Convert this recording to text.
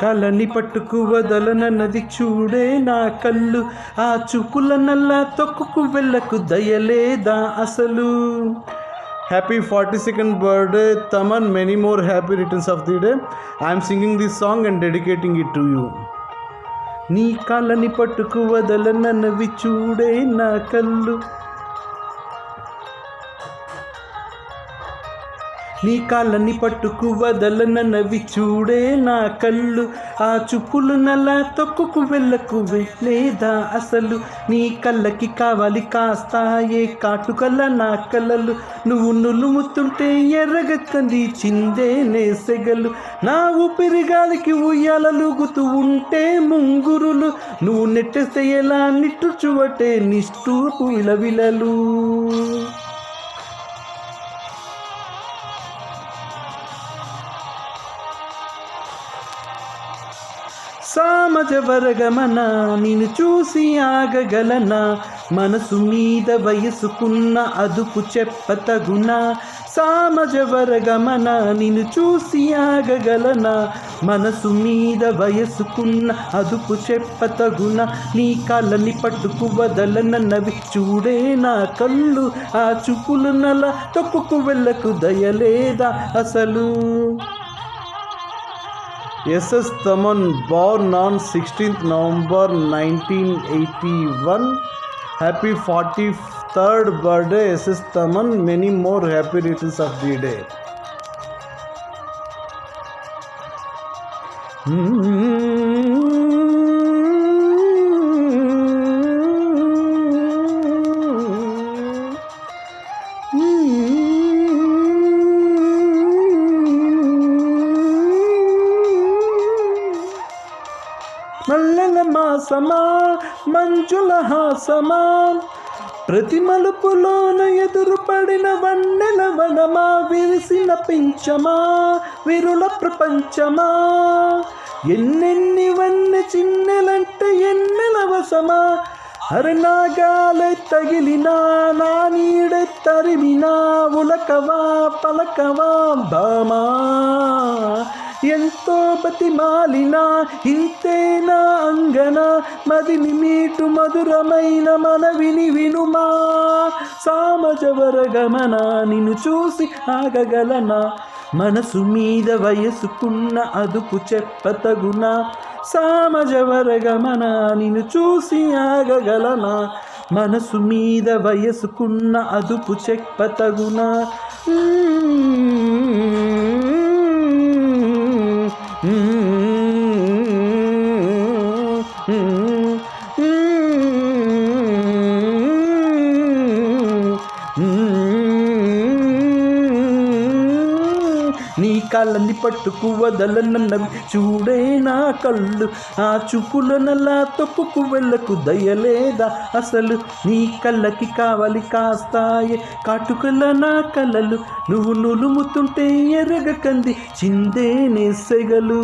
కలని పట్టుకు వదలనన్నది చూడే నా కళ్ళు, ఆ చూపుల నల్లా తొక్కుకు వెళ్ళకు దయలేదా అసలు. Happy 42nd birthday Taman, many more happy returns of the day. I am singing this song and dedicating it to you. నీ కాళ్ళని పట్టుకు వదలనన్నవి చూడే నా కళ్ళు, నీ కాళ్ళని పట్టుకు వదలనన్నవి చూడే నా కళ్ళు, ఆ చూపులు నల్లా తొక్కుకు వెళ్ళకు లేదా అసలు. నీ కళ్ళకి కావాలి కాస్తాయే కాటుకల నా కలలు, నువ్వు నులుముతుంటే ఎర్రగెత్తంది చిందే నేసెగలు. నా ఊపిరి గాలికి ఉయ్యాలలుగుతూ ఉంటే ముంగురులు, నువ్వు నెట్టేస్తే ఎలా నిట్టుచువటే నిష్ఠూర్పు విలవిలలు. సామజవరగమన నిన్ను చూసి ఆగగలనా, మనసు మీద వయసుకున్న అదుపు చెప్పతగునా. సామజవరగమన నిన్ను చూసి ఆగగలనా, మనసు మీద వయసుకున్న అదుపు చెప్పతగునా. నీ కాళ్ళని పట్టుకు వదలనన్నవి చూడే నా కళ్ళు, ఆ చూపులు నల తొక్కుకు వెళ్ళకు దయలేదా అసలు. SS Taman, born on 16th November 1981. Happy 43rd birthday SS Taman, many more happy returns of the day. మల్లెల మాసమా మంజుల హాసమా, ప్రతి మలుపులోన ఎదురుపడిన వన్నెల వనమా, విరిసిన పించమా విరుల ప్రపంచమా. ఎన్నెన్ని వన్నె చిన్నెలంటే ఎన్నెల వసమా, అరనాగాలే తగిలినా నా నీడే తరిమినా, ఉలకవా పలకవా భామా. ఎంతో బతిమాలినా ఇంతేనా అంగన, మదిని మీటు మధురమైన మనవిని వినుమా. సామజవరగమన నిన్ను చూసి ఆగగలనా, మనసు మీద వయసుకున్న అదుపు చెప్పతగునా. సామజవరగమన నిన్ను చూసి ఆగగలనా, మనసు మీద వయసుకున్న అదుపు చెప్పతగునా. నీ కాళ్ళని పట్టుకు వదలనన్నవి చూడే నా కళ్ళు, ఆ చూపుల నల్లా తొక్కుకు వెళ్ళకు దయలేదా అసలు. నీ కళ్ళకి కావాలి కాస్తాయే కాటుకల నా కలలు, నువ్వు నులుముతుంటే ఎర్రగ కంది చిందే నేసెగలు.